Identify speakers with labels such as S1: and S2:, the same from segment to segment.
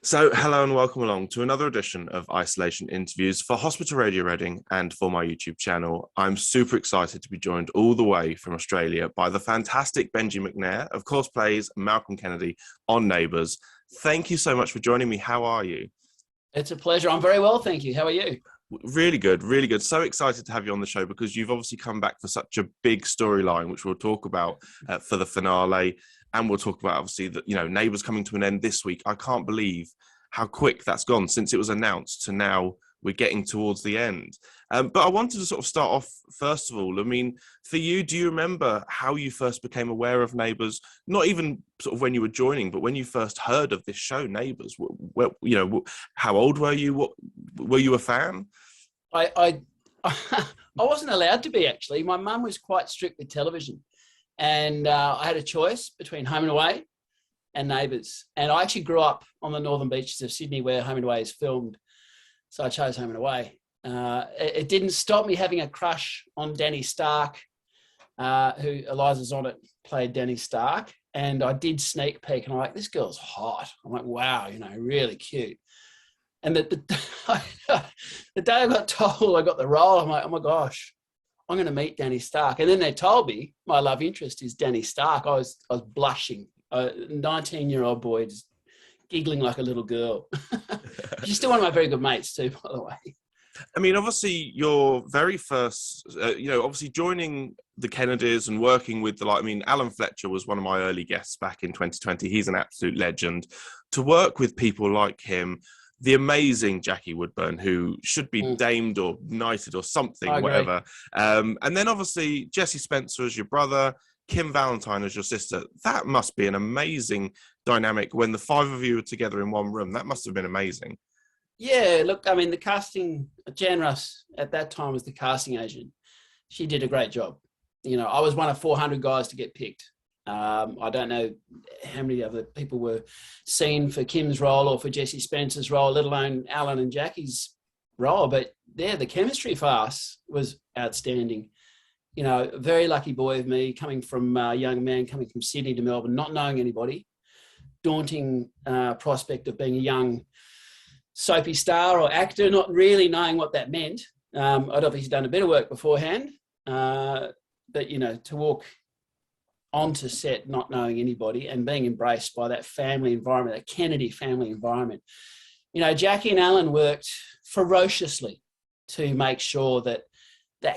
S1: So, hello and welcome along to another edition of Isolation Interviews for Hospital Radio Reading and for my YouTube channel. I'm super excited to be joined all the way from Australia by the fantastic Benjie McNair, of course, plays Malcolm Kennedy on Neighbours. Thank you so much for joining me. How are you?
S2: It's a pleasure. I'm very well, thank you. How are you?
S1: Really good, really good. So excited to have you on the show because you've obviously come back for such a big storyline, which we'll talk about for the finale. And we'll talk about, obviously, that, Neighbours coming to an end this week. I can't believe how quick that's gone since it was announced to now we're getting towards the end. But I wanted to sort of start off, first of all, I mean, for you, do you remember how you first became aware of Neighbours? Not even sort of when you were joining, but when you first heard of this show, Neighbours. How old were you? Were you a fan?
S2: I wasn't allowed to be, actually. My mum was quite strict with television. And I had a choice between Home and Away and Neighbours. And I actually grew up on the northern beaches of Sydney where Home and Away is filmed. So I chose Home and Away. It didn't stop me having a crush on Danny Stark, who Eliza Zonnett played Danny Stark. And I did sneak peek and I'm like, this girl's hot. I'm like, wow, really cute. And the day I got told I got the role, I'm like, oh my gosh, I'm going to meet Danny Stark. And then they told me my love interest is Danny Stark. I was blushing. A 19-year-old boy just giggling like a little girl. She's still one of my very good mates too, by the way.
S1: I mean, obviously, your very first, obviously joining the Kennedys and working with Alan Fletcher was one of my early guests back in 2020. He's an absolute legend. To work with people like him, the amazing Jackie Woodburne, who should be damed or knighted or something, whatever. And then obviously Jesse Spencer as your brother, Kim Valentine as your sister. That must be an amazing dynamic when the five of you were together in one room. That must have been amazing.
S2: Yeah, look, I mean, the casting, Jan Russ at that time was the casting agent. She did a great job. I was one of 400 guys to get picked. I don't know how many other people were seen for Kim's role or for Jesse Spencer's role, let alone Alan and Jackie's role. But the chemistry for us was outstanding. Very lucky boy of me, coming from a young man coming from Sydney to Melbourne, not knowing anybody, daunting prospect of being a young soapy star or actor, not really knowing what that meant. I'd obviously done a bit of work beforehand, but to walk onto set not knowing anybody and being embraced by that family environment, that Kennedy family environment. Jackie and Alan worked ferociously to make sure that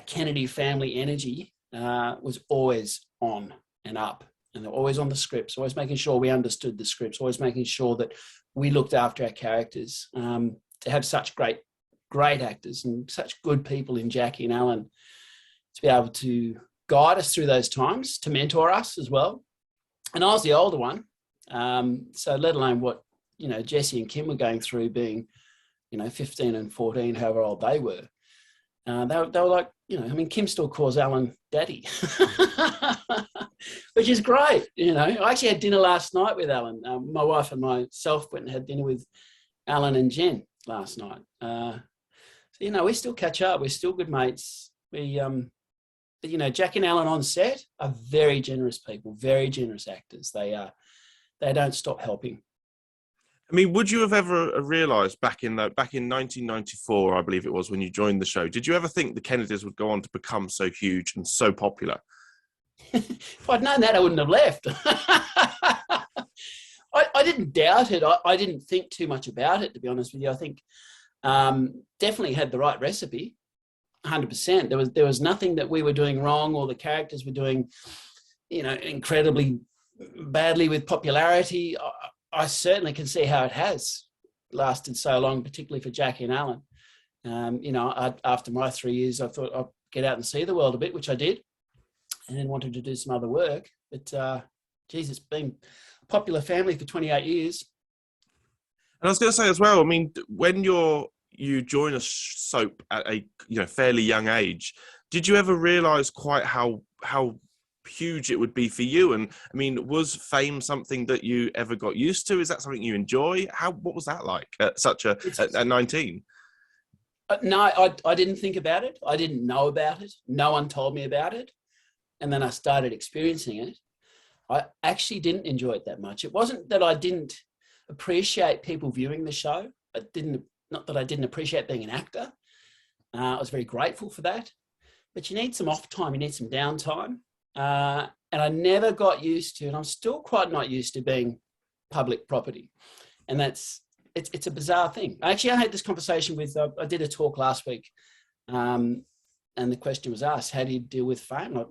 S2: Kennedy family energy was always on and up, and they're always on the scripts, always making sure we understood the scripts, always making sure that we looked after our characters. To have such great actors and such good people in Jackie and Alan to be able to guide us through those times, to mentor us as well. And I was the older one. So let alone what, Jesse and Kim were going through being, 15 and 14, however old they were. They were like, Kim still calls Alan daddy, which is great. I actually had dinner last night with Alan. My wife and myself went and had dinner with Alan and Jen last night. So, we still catch up. We're still good mates. Jack and Alan on set are very generous people, very generous actors. They don't stop helping.
S1: I mean, would you have ever realised back in 1994, I believe it was, when you joined the show, did you ever think the Kennedys would go on to become so huge and so popular?
S2: If I'd known that, I wouldn't have left. I didn't doubt it. I didn't think too much about it, to be honest with you. I think definitely had the right recipe. 100%. There was nothing that we were doing wrong or the characters were doing, incredibly badly with popularity. I certainly can see how it has lasted so long, particularly for Jackie and Alan. After my 3 years, I thought I'd get out and see the world a bit, which I did, and then wanted to do some other work. But, it's been a popular family for 28 years.
S1: And I was going to say as well, I mean, when you join a soap at a fairly young age, did you ever realise quite how huge it would be for you? And I mean, was fame something that you ever got used to? Is that something you enjoy? What was that like at at 19?
S2: No, I didn't think about it. I didn't know about it. No one told me about it. And then I started experiencing it. I actually didn't enjoy it that much. It wasn't that I didn't appreciate people viewing the show. Not that I didn't appreciate being an actor. I was very grateful for that. But you need some off time, you need some downtime. And I never got used to, and I'm still quite not used to being public property. And it's a bizarre thing. I had this conversation with, I did a talk last week, and the question was asked, how do you deal with fame?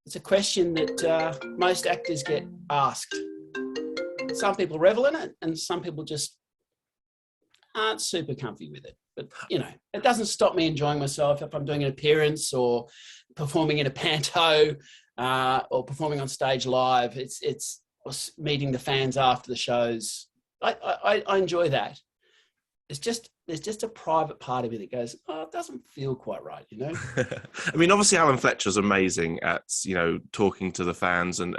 S2: It's a question that most actors get asked. Some people revel in it, and some people just aren't super comfy with it. But, it doesn't stop me enjoying myself if I'm doing an appearance or performing in a panto or performing on stage live. It's meeting the fans after the shows. I enjoy that. There's just a private part of me that goes, it doesn't feel quite right,
S1: I mean, obviously Alan Fletcher's amazing at, talking to the fans and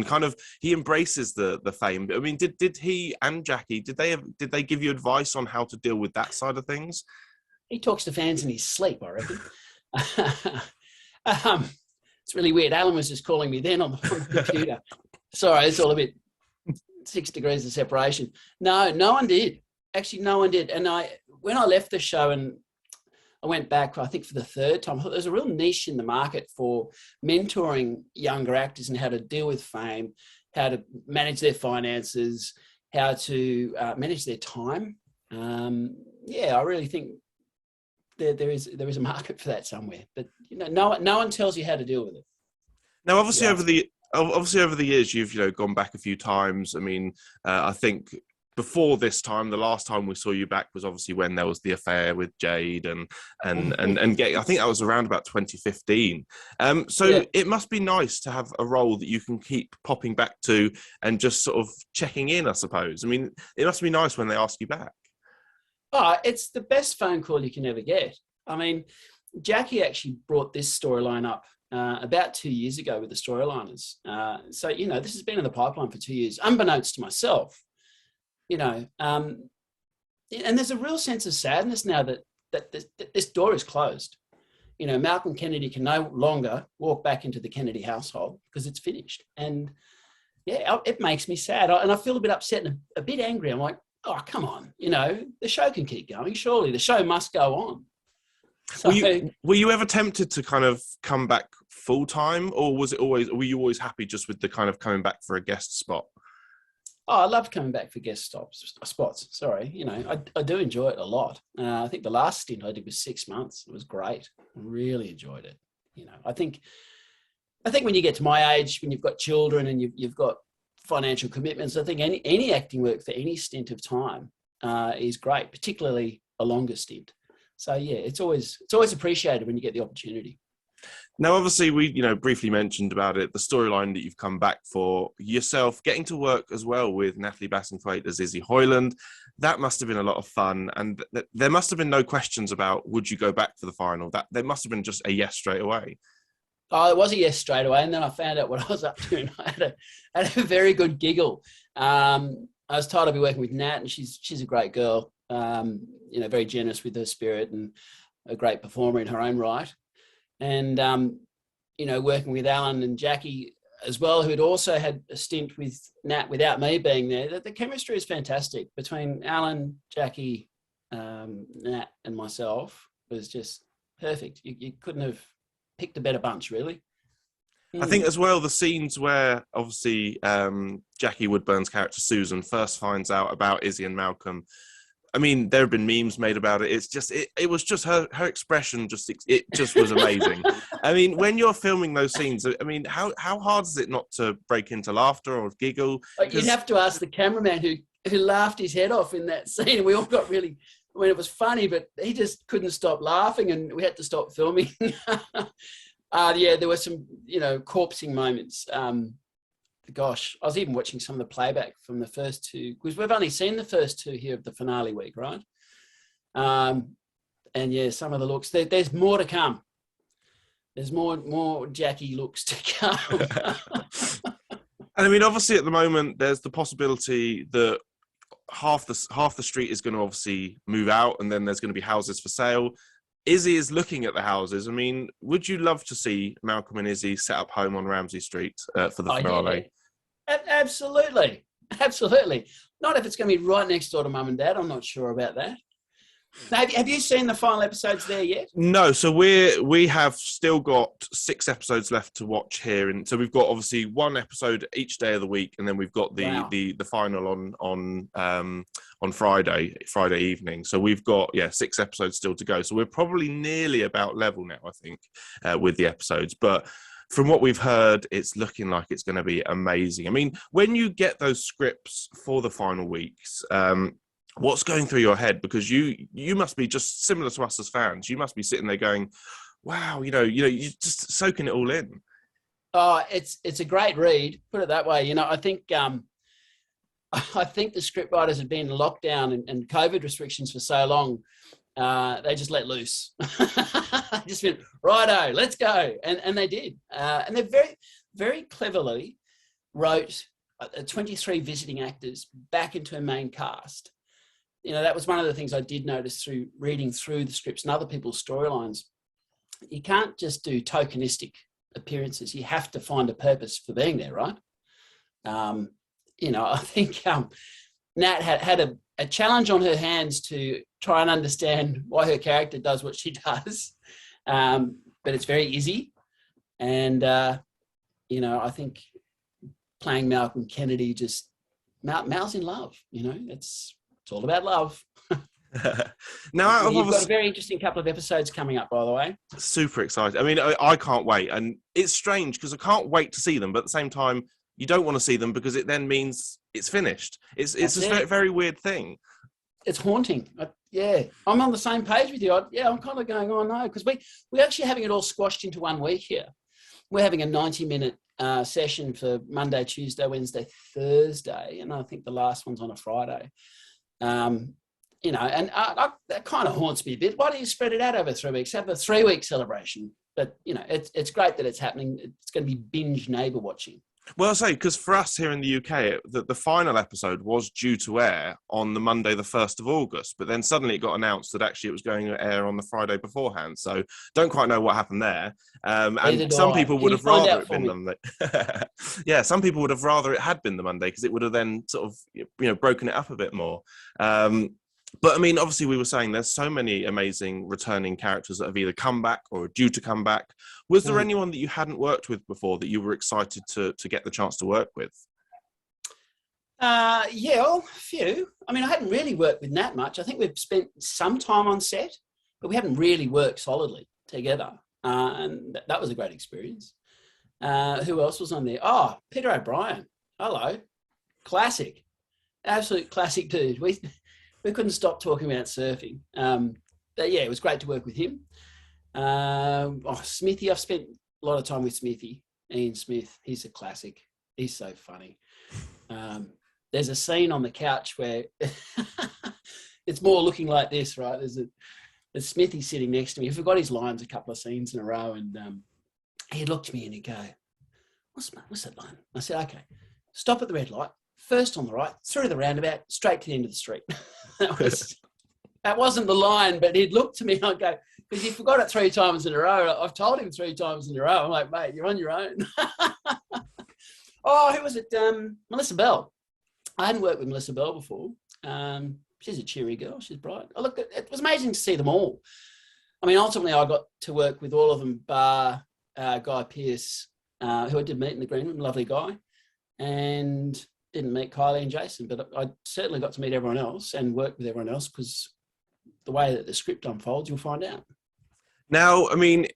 S1: kind of, he embraces the fame. I mean, did he and Jackie, did they give you advice on how to deal with that side of things?
S2: He talks to fans in his sleep, I reckon. It's really weird. Alan was just calling me then on the computer. Sorry, it's all a bit 6 degrees of separation. No one did. Actually, no one did. And when I left the show and I went back, I think for the third time, I thought there's a real niche in the market for mentoring younger actors and how to deal with fame, how to manage their finances, how to manage their time. I really think there is a market for that somewhere. But no one tells you how to deal with it.
S1: Now, obviously, over the years, you've gone back a few times. I mean, I think before this time, the last time we saw you back was obviously when there was the affair with Jade and I think that was around about 2015. It must be nice to have a role that you can keep popping back to and just sort of checking in, I suppose. I mean, it must be nice when they ask you back.
S2: Oh, it's the best phone call you can ever get. I mean, Jackie actually brought this storyline up about 2 years ago with the Storyliners. This has been in the pipeline for 2 years, unbeknownst to myself. And there's a real sense of sadness now that this door is closed. Malcolm Kennedy can no longer walk back into the Kennedy household because it's finished. And it makes me sad. And I feel a bit upset and a bit angry. I'm like, oh, come on. The show can keep going. Surely the show must go on. So,
S1: were you ever tempted to kind of come back full time, or were you always happy just with the kind of coming back for a guest spot?
S2: Oh, I love coming back for guest spots. Sorry, I do enjoy it a lot. I think the last stint I did was 6 months. It was great. I really enjoyed it. I think when you get to my age, when you've got children and you've got financial commitments, I think any acting work for any stint of time is great, particularly a longer stint. So it's always appreciated when you get the opportunity.
S1: Now, obviously, we briefly mentioned about it, the storyline that you've come back for yourself, getting to work as well with Natalie Bassingthwaighte as Izzy Hoyland. That must have been a lot of fun, and there must have been no questions about would you go back for the final. That there must have been just a yes straight away.
S2: Oh, it was a yes straight away, and then I found out what I was up to, and I had a very good giggle. I was told I'd be working with Nat, and she's a great girl. Very generous with her spirit and a great performer in her own right. And, working with Alan and Jackie as well, who had also had a stint with Nat without me being there, the chemistry is fantastic between Alan, Jackie, Nat and myself. Was just perfect. You couldn't have picked a better bunch, really.
S1: I think as well, the scenes where obviously Jackie Woodburne's character Susan first finds out about Izzy and Malcolm. I mean, there have been memes made about it. It's just, it was just her expression. It just was amazing. I mean, when you're filming those scenes, I mean, how hard is it not to break into laughter or giggle?
S2: You'd have to ask the cameraman who laughed his head off in that scene. We all got really, it was funny, but he just couldn't stop laughing and we had to stop filming. There were some, corpsing moments. Gosh, I was even watching some of the playback from the first two, because we've only seen the first two here of the finale week, right? Some of the looks, there's more to come. There's more Jackie looks to come.
S1: And I mean, obviously at the moment, there's the possibility that half the street is going to obviously move out, and then there's going to be houses for sale. Izzy is looking at the houses. I mean, would you love to see Malcolm and Izzy set up home on Ramsay Street for the finale?
S2: Yeah. Absolutely. Absolutely. Not if it's going to be right next door to mum and dad. I'm not sure about that. Now, have you seen the final episodes there yet?
S1: No, so we have still got 6 episodes left to watch here, and so we've got obviously 1 episode each day of the week, and then we've got the final on Friday evening. So we've got 6 episodes still to go. So we're probably nearly about level now, I think, with the episodes, but. From what we've heard, it's looking like it's going to be amazing. I mean, when you get those scripts for the final weeks, what's going through your head? Because you must be just similar to us as fans. You must be sitting there going, "Wow, you're just soaking it all in."
S2: Oh, it's a great read. Put it that way. I think the script writers have been in lockdown and COVID restrictions for so long. They just let loose. Just went, righto, let's go. And they did. And they very, very cleverly wrote 23 visiting actors back into a main cast. That was one of the things I did notice through reading through the scripts and other people's storylines. You can't just do tokenistic appearances. You have to find a purpose for being there, right? I think Nat had a challenge on her hands to try and understand why her character does what she does. But it's very easy. And, I think playing Malcolm Kennedy Mal's in love, it's all about love.
S1: Now,
S2: you've got a very interesting couple of episodes coming up, by the way.
S1: Super excited. I mean, I can't wait. And it's strange because I can't wait to see them. But at the same time, you don't want to see them because it then means it's finished. It's a very, very weird thing.
S2: It's haunting. I'm on the same page with you. I'm kind of going, oh no, because we're actually having it all squashed into 1 week here. We're having a 90-minute session for Monday, Tuesday, Wednesday, Thursday, and I think the last one's on a Friday. And that kind of haunts me a bit. Why don't you spread it out over 3 weeks? Have a 3-week celebration. But, it's great that it's happening. It's going to be binge neighbour watching.
S1: Well, I'll say, because for us here in the UK, the final episode was due to air on the Monday, the 1st of August, but then suddenly it got announced that actually it was going to air on the Friday beforehand. So don't quite know what happened there. And some people would have rather it been Monday. Yeah, some people would have rather it had been the Monday because it would have then sort of, broken it up a bit more. But I mean, obviously, we were saying there's so many amazing returning characters that have either come back or are due to come back. Was there anyone that you hadn't worked with before that you were excited to get the chance to work with?
S2: A few. I mean, I hadn't really worked with Nat much. I think we've spent some time on set, but we haven't really worked solidly together. And that was a great experience. Who else was on there? Oh, Peter O'Brien. Hello. Classic. Absolute classic dude. We couldn't stop talking about surfing. It was great to work with him. Smithy, I've spent a lot of time with Smithy, Ian Smith. He's a classic. He's so funny. There's a scene on the couch where it's more looking like this, right? There's Smithy sitting next to me. He forgot his lines a couple of scenes in a row, and he'd look to me and he'd go, what's that line? I said, okay, stop at the red light, first on the right, through the roundabout, straight to the end of the street. That wasn't the line, but he'd look to me and I'd go, because he forgot it 3 times in a row. I've told him 3 times in a row. I'm like, mate, you're on your own. Who was it? Melissa Bell. I hadn't worked with Melissa Bell before. She's a cheery girl. She's bright. It was amazing to see them all. I mean, ultimately, I got to work with all of them, bar Guy Pearce, who I did meet in the green room, lovely guy, and didn't meet Kylie and Jason, but I certainly got to meet everyone else and work with everyone else because the way that the script unfolds, you'll find out.
S1: Now, I mean,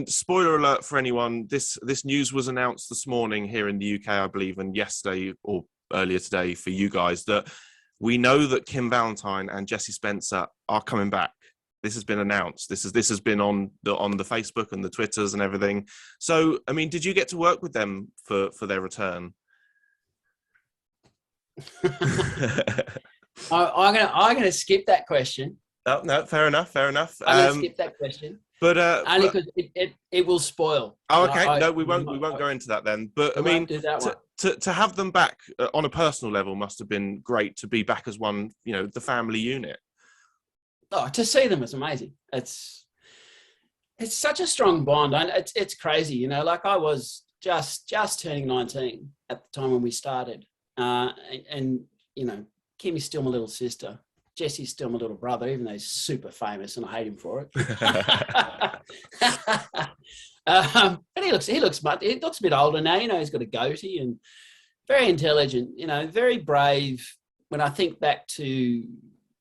S1: spoiler alert for anyone, this news was announced this morning here in the UK, I believe, and yesterday or earlier today for you guys, that we know that Kim Valentine and Jesse Spencer are coming back. This has been announced. This has been on the Facebook and the Twitters and everything. So, I mean, did you get to work with them for their return?
S2: I'm gonna skip that question.
S1: Oh, no, fair enough.
S2: I'm gonna skip that question.
S1: But
S2: only because it will spoil.
S1: Oh, okay. We won't go into that then. But I mean, to have them back on a personal level must have been great to be back as one, the family unit.
S2: Oh, to see them was amazing. It's such a strong bond. It's crazy, like I was just turning 19 at the time when we started. And Kimmy's still my little sister. Jesse's still my little brother, even though he's super famous and I hate him for it. But he looks a bit older now. He's got a goatee and very intelligent. Very brave. When I think back to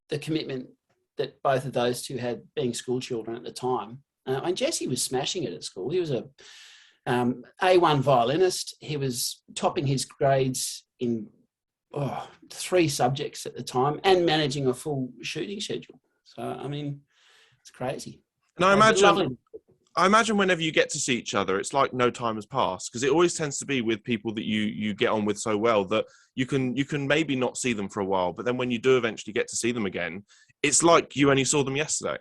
S2: the commitment that both of those two had, being school children at the time, and Jesse was smashing it at school. He was a A1 violinist. He was topping his grades in 3 subjects at the time and managing a full shooting schedule. So, it's crazy.
S1: And I imagine whenever you get to see each other, it's like no time has passed, because it always tends to be with people that you get on with so well that you can maybe not see them for a while, but then when you do eventually get to see them again, it's like you only saw them yesterday.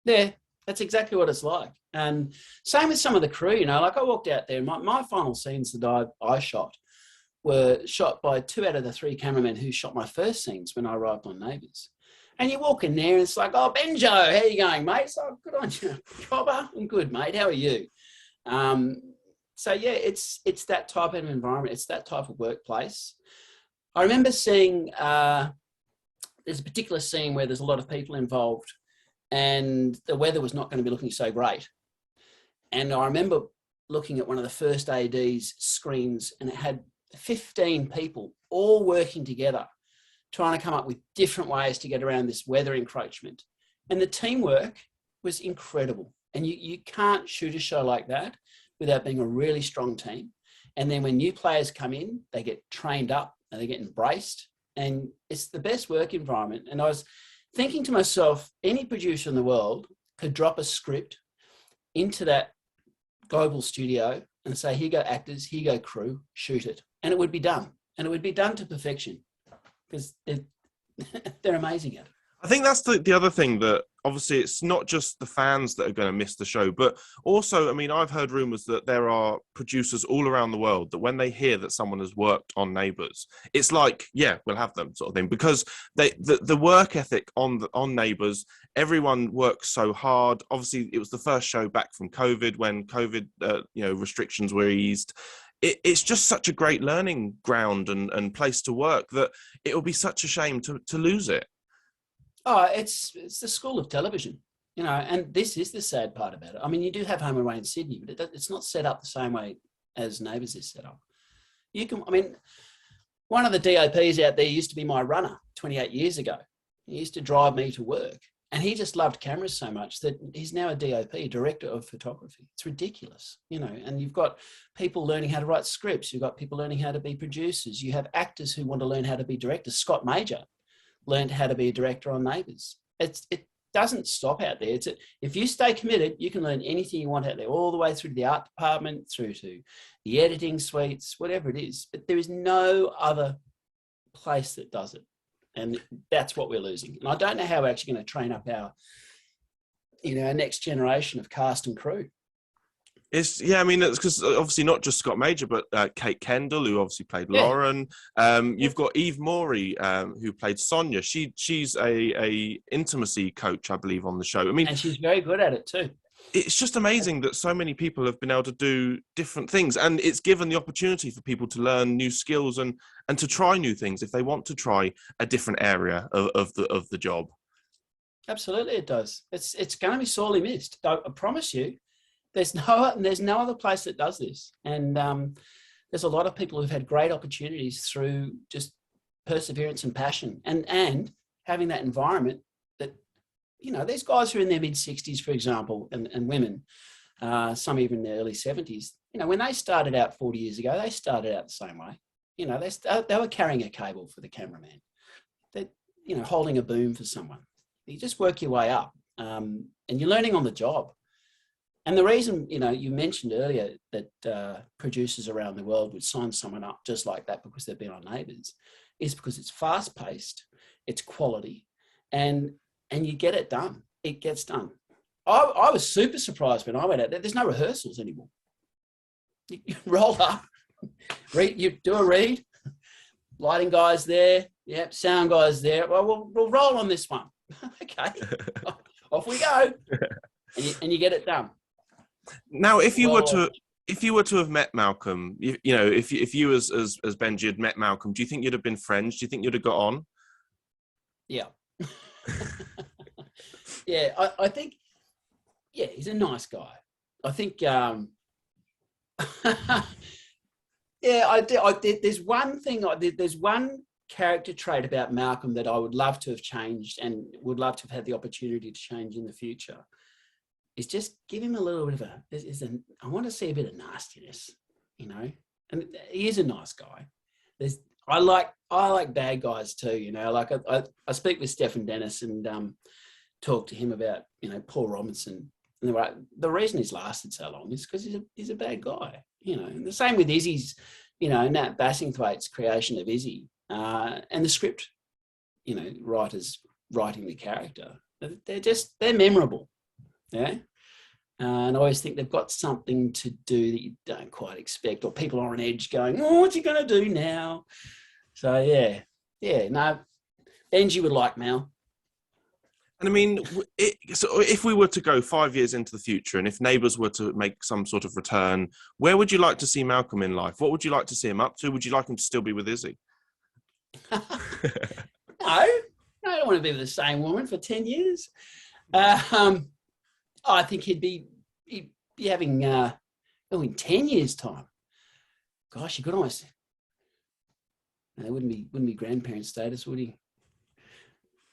S2: Yeah, that's exactly what it's like. And same with some of the crew, like I walked out there and my final scenes that I shot were shot by 2 out of the 3 cameramen who shot my first scenes when I arrived on Neighbours. And you walk in there and it's like, oh, Benjo, how you going, mate? It's like, good on you. Robber, I'm good, mate. How are you? So, yeah, it's that type of environment. It's that type of workplace. I remember seeing there's a particular scene where there's a lot of people involved and the weather was not going to be looking so great. And I remember looking at one of the first AD's screens and it had 15 people all working together, trying to come up with different ways to get around this weather encroachment. And the teamwork was incredible. And you can't shoot a show like that without being a really strong team. And then when new players come in, they get trained up and they get embraced. And it's the best work environment. And I was thinking to myself, any producer in the world could drop a script into that global studio and say, here go actors, here go crew, shoot it. And it would be done. And it would be done to perfection because they're amazing at it.
S1: I think that's the other thing, that obviously it's not just the fans that are going to miss the show, but also, I've heard rumours that there are producers all around the world that when they hear that someone has worked on Neighbours, it's like, yeah, we'll have them sort of thing, because the work ethic on Neighbours, everyone works so hard. Obviously, it was the first show back from COVID when COVID restrictions were eased. It's just such a great learning ground and place to work that it will be such a shame to lose it.
S2: Oh, it's the school of television, and this is the sad part about it. You do have home and away in Sydney, but it's not set up the same way as Neighbours is set up. One of the DOPs out there used to be my runner 28 years ago. He used to drive me to work, and he just loved cameras so much that he's now a DOP, director of photography. It's ridiculous, and you've got people learning how to write scripts. You've got people learning how to be producers. You have actors who want to learn how to be directors. Scott Major learned how to be a director on Neighbours. It doesn't stop out there. If you stay committed, you can learn anything you want out there, all the way through to the art department, through to the editing suites, whatever it is. But there is no other place that does it. And that's what we're losing. And I don't know how we're actually going to train up our next generation of cast and crew.
S1: It's because obviously not just Scott Major, but Kate Kendall, who obviously played Lauren. You've got Eve Morey, who played Sonia. She's a intimacy coach, I believe, on the show.
S2: And she's very good at it too.
S1: It's just amazing that so many people have been able to do different things, and it's given the opportunity for people to learn new skills and to try new things if they want to try a different area of the job. Absolutely,
S2: it does. It's going to be sorely missed. I promise you. There's no other place that does this. And there's a lot of people who've had great opportunities through just perseverance and passion and having that environment that, these guys who are in their mid-60s, for example, and women, some even in their early 70s, when they started out 40 years ago, they started out the same way. They were carrying a cable for the cameraman. They, holding a boom for someone. You just work your way up and you're learning on the job. And the reason, you mentioned earlier that producers around the world would sign someone up just like that because they've been on Neighbours is because it's fast-paced, it's quality, and you get it done. It gets done. I was super surprised when I went out there. There's no rehearsals anymore. You roll up, you do a read, lighting guy's there, yep, sound guy's there. Well, we'll roll on this one. Okay, off we go, and you get it done.
S1: Now, if you if you were to have met Malcolm, you know, if you as Benjie had met Malcolm, do you think you'd have been friends? Do you think you'd have got on?
S2: Yeah. Yeah, I think, yeah, he's a nice guy. I think, yeah, there's one thing, there's one character trait about Malcolm that I would love to have changed and would love to have had the opportunity to change in the future. Is just give him a little bit of I want to see a bit of nastiness, you know, and he is a nice guy. I like bad guys too, you know, like I speak with Stephen Dennis and talk to him about, you know, Paul Robinson. And the reason he's lasted so long is because he's a bad guy, you know. And the same with Izzy's, you know, Nat Bassingthwaite's creation of Izzy and the script, you know, writers writing the character. They're memorable, yeah. And I always think they've got something to do that you don't quite expect, or people are on edge going, "Oh, what's he going to do now?" So no, Benjie would like Mal.
S1: And I mean, so if we were to go 5 years into the future, and if Neighbours were to make some sort of return, where would you like to see Malcolm in life? What would you like to see him up to? Would you like him to still be with Izzy?
S2: No, I don't want to be with the same woman for 10 years. I think he'd be having in 10 years' time. Gosh, he could almost. They wouldn't be grandparent status, would he?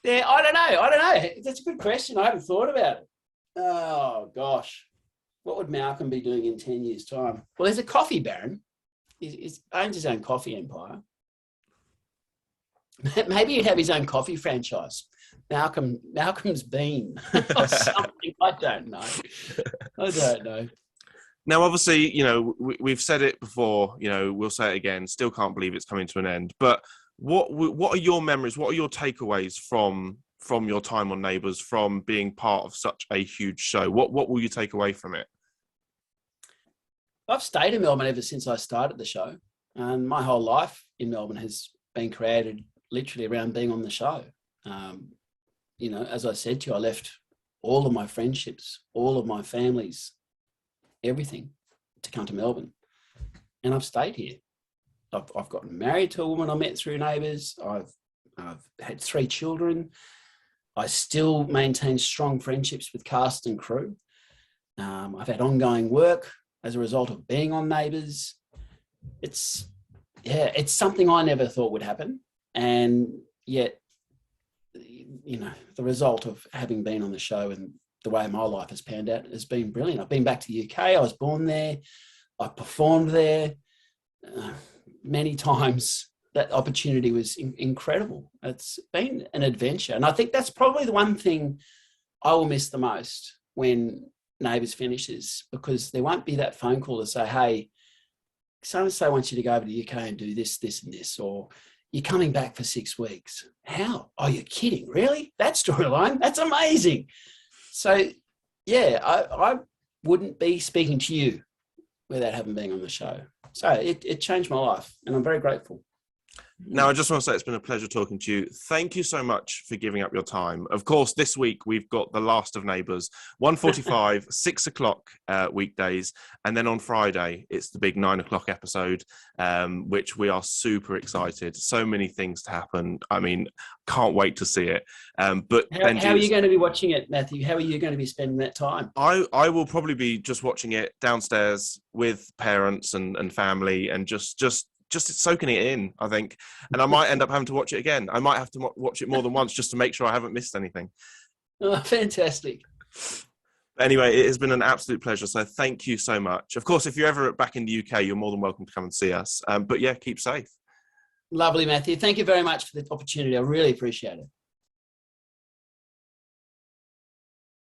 S2: Yeah, I don't know. That's a good question. I haven't thought about it. Oh gosh, what would Malcolm be doing in 10 years' time? Well, there's a coffee baron. He owns his own coffee empire. Maybe he'd have his own coffee franchise. Malcolm's Bean or something. I don't know.
S1: Now, obviously, you know, we've said it before, you know, we'll say it again, still can't believe it's coming to an end. But what are your memories? What are your takeaways from your time on Neighbours, from being part of such a huge show? What will you take away from it?
S2: I've stayed in Melbourne ever since I started the show. And my whole life in Melbourne has been created literally around being on the show. You know, as I said to you, I left all of my friendships, all of my families, everything to come to Melbourne. And I've stayed here. I've gotten married to a woman I met through Neighbours. I've had 3 children. I still maintain strong friendships with cast and crew. I've had ongoing work as a result of being on Neighbours. It's something I never thought would happen. And yet, you know, the result of having been on the show and the way my life has panned out has been brilliant. I've been back to the UK. I was born there. I performed there many times. That opportunity was incredible. It's been an adventure. And I think that's probably the one thing I will miss the most when Neighbours finishes, because there won't be that phone call to say, hey, so-and-so wants you to go over to the UK and do this, this and this, or you're coming back for 6 weeks. How? Oh, you're kidding. Really? That storyline? That's amazing. So, yeah, I wouldn't be speaking to you without having been on the show. So it changed my life, and I'm very grateful.
S1: Now, I just want to say it's been a pleasure talking to you. Thank you so much for giving up your time. Of course, this week we've got the last of Neighbours, 1:45, 6 o'clock weekdays. And then on Friday, it's the big 9 o'clock episode, which we are super excited. So many things to happen. I mean, can't wait to see it. But
S2: how are you going to be watching it, Matthew? How are you going to be spending that time?
S1: I will probably be just watching it downstairs with parents and family, and just soaking it in, I think. And I might end up having to watch it again. I might have to watch it more than once just to make sure I haven't missed anything.
S2: Oh, fantastic.
S1: Anyway, it has been an absolute pleasure. So thank you so much. Of course, if you're ever back in the UK, you're more than welcome to come and see us. But yeah, keep safe.
S2: Lovely, Matthew. Thank you very much for the opportunity. I really appreciate it.